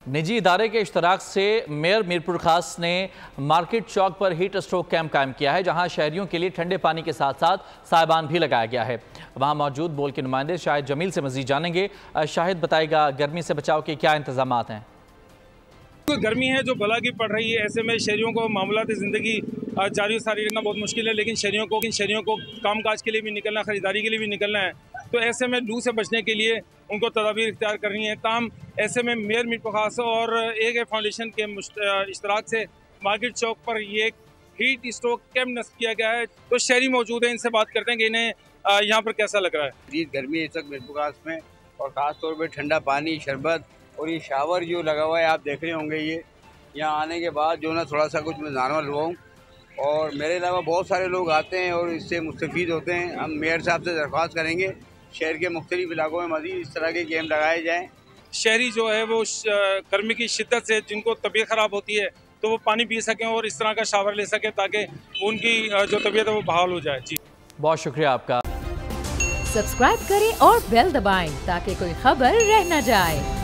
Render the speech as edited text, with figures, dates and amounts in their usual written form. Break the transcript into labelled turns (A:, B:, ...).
A: निजी इदारे के इश्तराक से मेयर मीरपुर खास ने मार्केट चौक पर हीट स्ट्रोक कैंप कायम किया है, जहां शहरियों के लिए ठंडे पानी के साथ साथ साइबान भी लगाया गया है। वहां मौजूद बोल के नुमाइंदे शाहिद जमील से मजीद जानेंगे। शाहिद बताएगा, गर्मी से बचाव के क्या इंतजाम हैं?
B: गर्मी है जो भला की पड़ रही है, ऐसे में शहरियों को मामलात ज़िंदगी जारी सारी रखना बहुत मुश्किल है, लेकिन शहरियों को कामकाज के लिए भी निकलना, ख़रीदारी के लिए भी निकलना है। तो ऐसे में लू से बचने के लिए उनको तदाबीर इख्तियार करनी है। ताम ऐसे में मेयर मीरपुर खास और एक फाउंडेशन के इश्तराक से मार्केट चौक पर ये हीट स्ट्रोक कैंप नस्ब किया गया है। तो शहरी मौजूद हैं, इनसे बात करते हैं कि इन्हें यहाँ पर कैसा लग रहा है।
C: जी, गर्मी है इस वक्त मीरपुर खास में, और ख़ास तौर पर ठंडा पानी, शरबत और ये शावर जो लगा हुआ है, आप देख रहे होंगे। ये यहाँ आने के बाद जो ना थोड़ा सा कुछ मैं नॉर्मल हुआ हूँ, और मेरे अलावा बहुत सारे लोग आते हैं और इससे मुस्तफ़ीद होते हैं। हम मेयर साहब से दरख्वास्त करेंगे शहर के मुख्तलिफ इलाकों में मज़ीद इस तरह के कैंप लगाए जाएँ।
B: शहरी जो है वो गर्मी की शिद्दत से जिनको तबीयत ख़राब होती है तो वो पानी पी सकें और इस तरह का शावर ले सकें, ताकि उनकी जो तबीयत है वो बहाल हो जाए। जी,
A: बहुत शुक्रिया आपका।
D: सब्सक्राइब करें और बेल दबाएं ताकि कोई खबर रह न जाए।